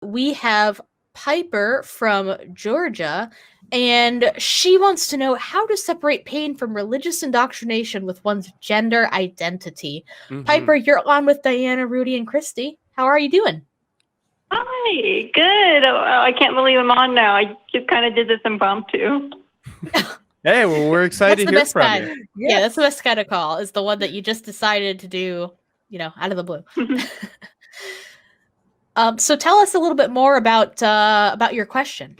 we have Piper from Georgia, and she wants to know how to separate pain from religious indoctrination with one's gender identity. Mm-hmm. Piper, you're on with Diana, Rudy, and Christy. How are you doing? Hi, good. I can't believe I'm on now. I just kind of did this impromptu. Hey, well, we're excited to hear from you. Yeah, that's the best kind of call, is the one that you just decided to do, out of the blue. So tell us a little bit more about your question.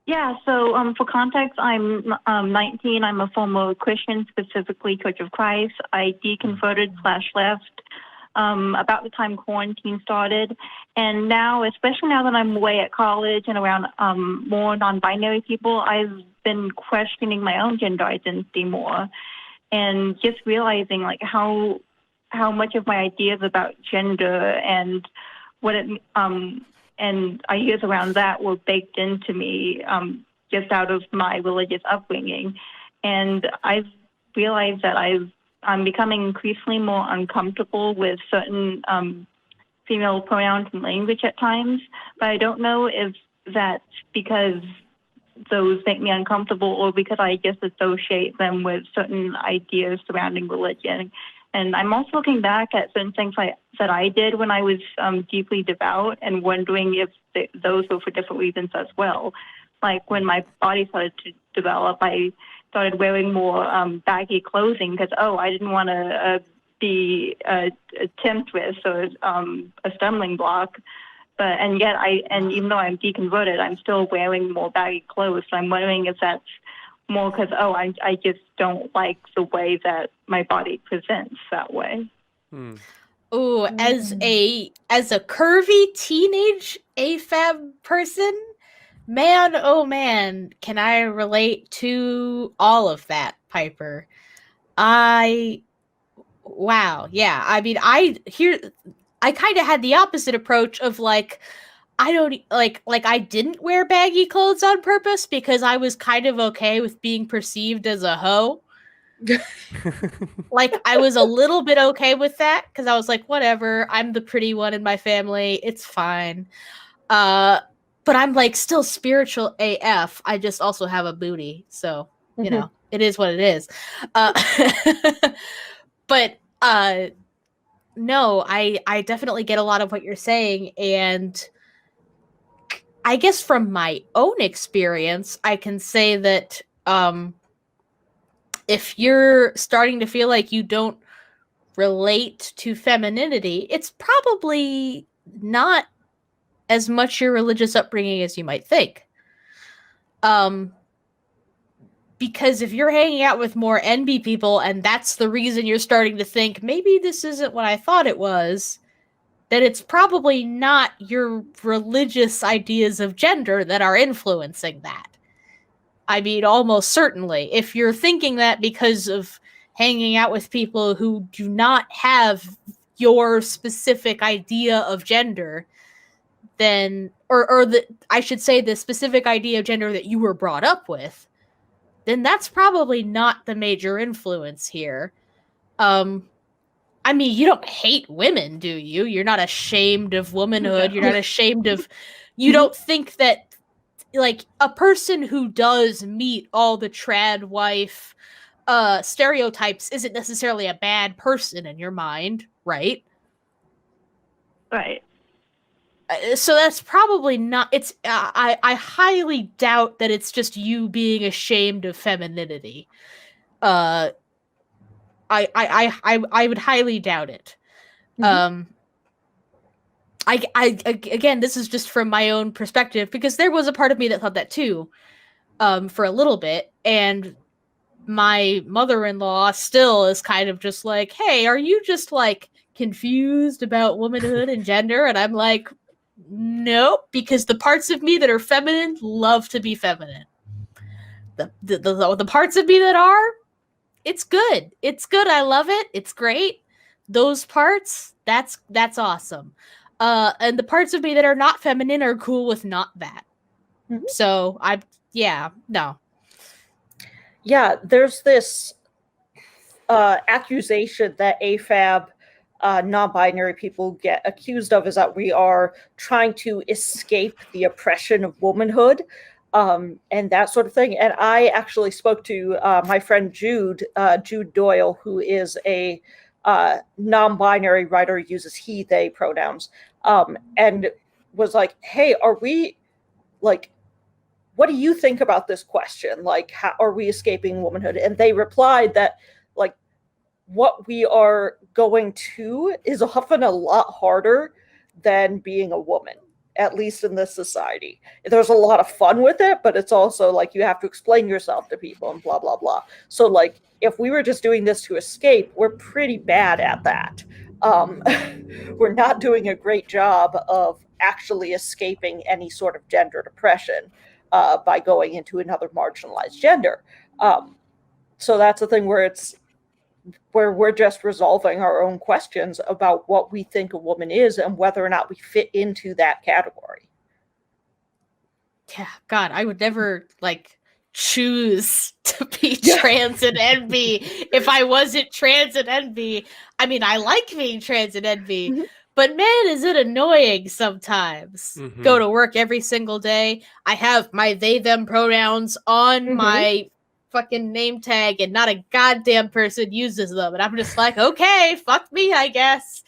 Yeah, so for context, I'm 19. I'm a former Christian, specifically Church of Christ. I deconverted/left about the time quarantine started. And now, especially now that I'm away at college and around more non-binary people, I've been questioning my own gender identity more and just realizing like how much of my ideas about gender and what it and ideas around that were baked into me just out of my religious upbringing. And I've realized that I'm becoming increasingly more uncomfortable with certain female pronouns and language at times, but I don't know if that's because those make me uncomfortable or because I just associate them with certain ideas surrounding religion. And I'm also looking back at certain things that I did when I was deeply devout and wondering if those were for different reasons as well. Like when my body started to develop, I started wearing more baggy clothing because, I didn't want to be a temptress or a stumbling block. And even though I'm deconverted, I'm still wearing more baggy clothes. So I'm wondering if that's more because, I just don't like the way that my body presents that way. Oh, as a curvy teenage AFAB person, man, oh man, can I relate to all of that, Piper. Wow, yeah. I mean, I kind of had the opposite approach of like, I don't like I didn't wear baggy clothes on purpose because I was kind of okay with being perceived as a hoe. Like I was a little bit okay with that because I was like, whatever, I'm the pretty one in my family, it's fine. But I'm like still spiritual AF. I just also have a booty, so it is what it is. But no, I definitely get a lot of what you're saying, and I guess from my own experience, I can say that if you're starting to feel like you don't relate to femininity, it's probably not as much your religious upbringing as you might think. Because if you're hanging out with more NB people and that's the reason you're starting to think, maybe this isn't what I thought it was, then it's probably not your religious ideas of gender that are influencing that. I mean, almost certainly. If you're thinking that because of hanging out with people who do not have your specific idea of gender, then, I should say the specific idea of gender that you were brought up with, then that's probably not the major influence here. I mean, you don't hate women, do you? You're not ashamed of womanhood. You're not ashamed of... You don't think that, like, a person who does meet all the trad wife stereotypes isn't necessarily a bad person in your mind, right? Right. So that's probably not... It's I highly doubt that it's just you being ashamed of femininity. I would highly doubt it. Again, this is just from my own perspective, because there was a part of me that thought that too, for a little bit, and my mother-in-law still is kind of just like, hey, are you just like confused about womanhood and gender? And I'm like, nope, because the parts of me that are feminine love to be feminine. The parts of me that are, it's good. It's good. I love it. It's great. Those parts, that's awesome. And the parts of me that are not feminine are cool with not that. So no. Yeah, there's this accusation that AFAB non-binary people get accused of is that we are trying to escape the oppression of womanhood, and that sort of thing. And I actually spoke to my friend Jude Doyle, who is a non-binary writer, uses he, they pronouns, and was like, hey, are we, like, what do you think about this question? Like, how are we escaping womanhood? And they replied that, like, what we are going to is often a lot harder than being a woman, at least in this society. There's a lot of fun with it, but it's also like you have to explain yourself to people and blah, blah, blah. So, like, if we were just doing this to escape, we're pretty bad at that. We're not doing a great job of actually escaping any sort of gendered oppression by going into another marginalized gender. So that's the thing where we're just resolving our own questions about what we think a woman is and whether or not we fit into that category. Yeah, God, I would never, like, choose to be trans and NB if I wasn't trans and NB. I mean, I like being trans and NB, but man, is it annoying sometimes. Go to work every single day. I have my they, them pronouns on my fucking name tag, and not a goddamn person uses them. And I'm just like, okay, fuck me, I guess.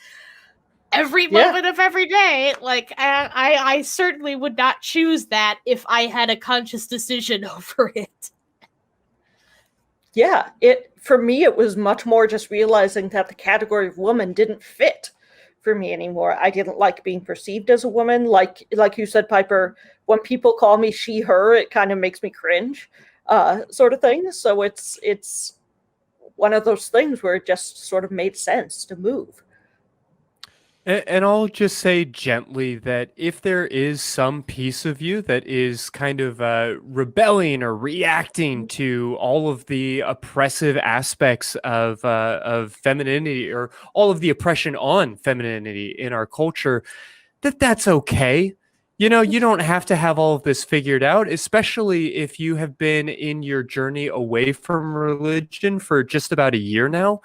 Every moment of every day. Like, I certainly would not choose that if I had a conscious decision over it. Yeah, for me, it was much more just realizing that the category of woman didn't fit for me anymore. I didn't like being perceived as a woman. Like you said, Piper, when people call me she, her, it kind of makes me cringe, sort of thing. So it's one of those things where it just sort of made sense to move. And I'll just say gently that if there is some piece of you that is kind of rebelling or reacting to all of the oppressive aspects of femininity, or all of the oppression on femininity in our culture, that's okay. You know, you don't have to have all of this figured out, especially if you have been in your journey away from religion for just about a year now.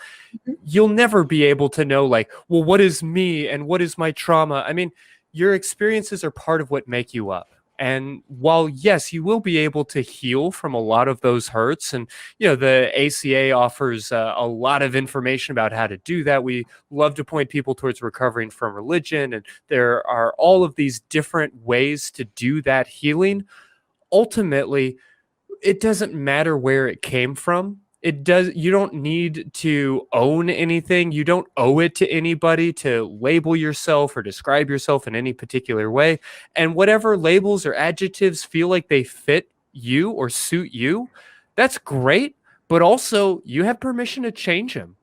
You'll never be able to know, like, well, what is me and what is my trauma? I mean, your experiences are part of what make you up. And while, yes, you will be able to heal from a lot of those hurts, and, you know, the ACA offers a lot of information about how to do that. We love to point people towards recovering from religion, and there are all of these different ways to do that healing. Ultimately, it doesn't matter where it came from. You don't need to own anything. You don't owe it to anybody to label yourself or describe yourself in any particular way. And whatever labels or adjectives feel like they fit you or suit you, that's great. But also, you have permission to change them.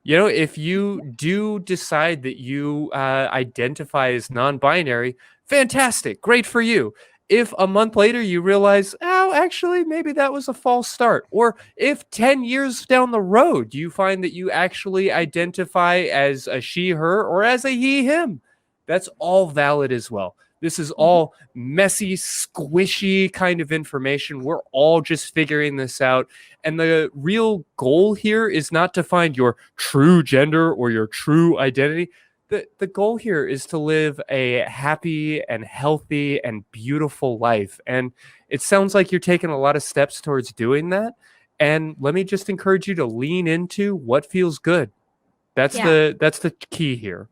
You know, if you do decide that you identify as non-binary, fantastic, great for you. If a month later you realize, oh, actually, maybe that was a false start. Or if 10 years down the road, you find that you actually identify as a she, her, or as a he, him, that's all valid as well. This is all messy, squishy kind of information. We're all just figuring this out. And the real goal here is not to find your true gender or your true identity. The goal here is to live a happy and healthy and beautiful life. And it sounds like you're taking a lot of steps towards doing that. And let me just encourage you to lean into what feels good. That's the key here.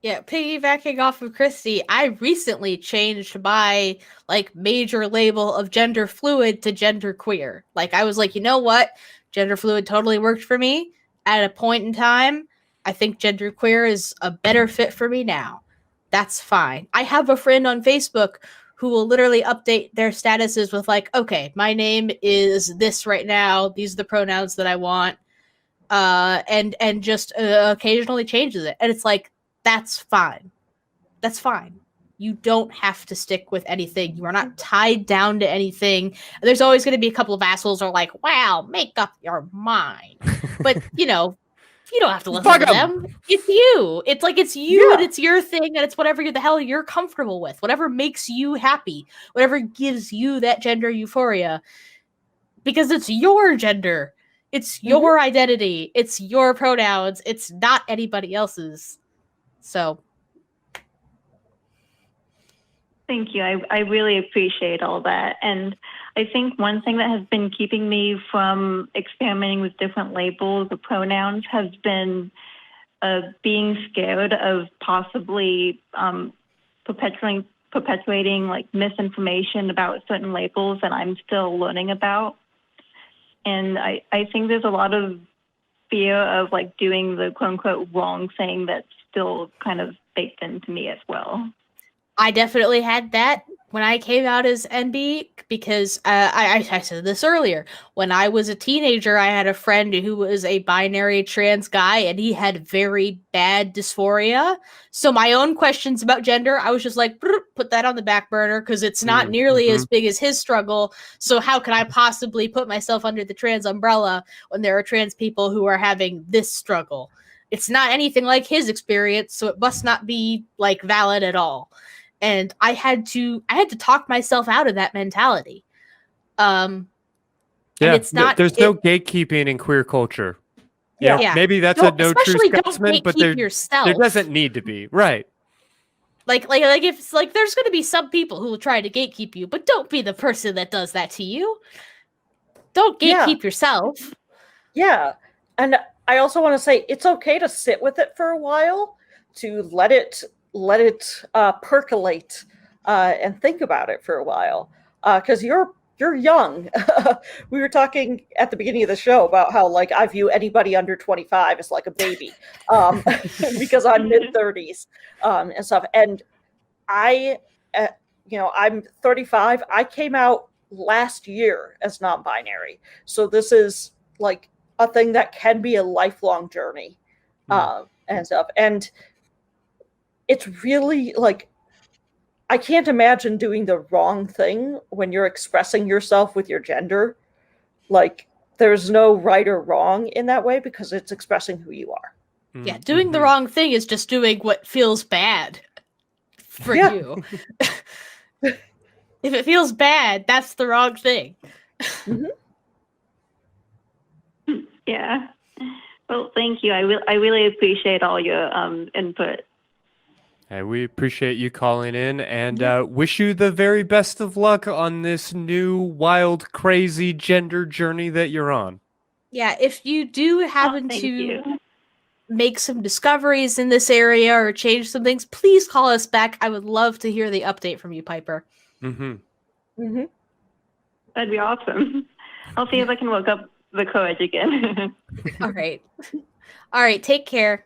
Yeah, piggybacking off of Christy, I recently changed my, like, major label of gender fluid to gender queer. Like, I was like, you know what? Gender fluid totally worked for me at a point in time. I think genderqueer is a better fit for me now. That's fine. I have a friend on Facebook who will literally update their statuses with, like, okay, my name is this right now. These are the pronouns that I want. And just occasionally changes it. And it's like, that's fine. That's fine. You don't have to stick with anything. You are not tied down to anything. There's always going to be a couple of assholes who are like, wow, make up your mind. But, you know, you don't have to listen to them. It's you. It's like, it's you, and it's your thing, and it's whatever the hell you're comfortable with. Whatever makes you happy. Whatever gives you that gender euphoria. Because it's your gender. It's your identity. It's your pronouns. It's not anybody else's. So. Thank you. I really appreciate all that. And I think one thing that has been keeping me from experimenting with different labels or pronouns has been being scared of possibly perpetuating like misinformation about certain labels that I'm still learning about. And I think there's a lot of fear of like doing the quote unquote wrong thing that's still kind of baked into me as well. I definitely had that when I came out as NB because I said this earlier. When I was a teenager, I had a friend who was a binary trans guy and he had very bad dysphoria. So my own questions about gender, I was just like, put that on the back burner because it's not nearly as big as his struggle. So how can I possibly put myself under the trans umbrella when there are trans people who are having this struggle? It's not anything like his experience, so it must not be like valid at all. And I had to talk myself out of that mentality. And it's not. There's no gatekeeping in queer culture. Yeah. Maybe that's a no true Scotsman, but there doesn't need to be, right? Like if it's like there's going to be some people who will try to gatekeep you, but don't be the person that does that to you. Don't gatekeep yourself. Yeah, and I also want to say it's okay to sit with it for a while, to let it percolate and think about it for a while, because you're young. We were talking at the beginning of the show about how like I view anybody under 25 as like a baby, because I'm mid-30s and stuff. And I'm 35. I came out last year as non-binary, so this is like a thing that can be a lifelong journey and stuff. And it's really like, I can't imagine doing the wrong thing when you're expressing yourself with your gender. Like, there's no right or wrong in that way because it's expressing who you are. Yeah, doing the wrong thing is just doing what feels bad for you. If it feels bad, that's the wrong thing. Yeah. Well, thank you. I really appreciate all your input. Hey, we appreciate you calling in and wish you the very best of luck on this new, wild, crazy gender journey that you're on. Yeah, if you do happen to make some discoveries in this area or change some things, please call us back. I would love to hear the update from you, Piper. That'd be awesome. I'll see if I can work up the courage again. All right. Take care.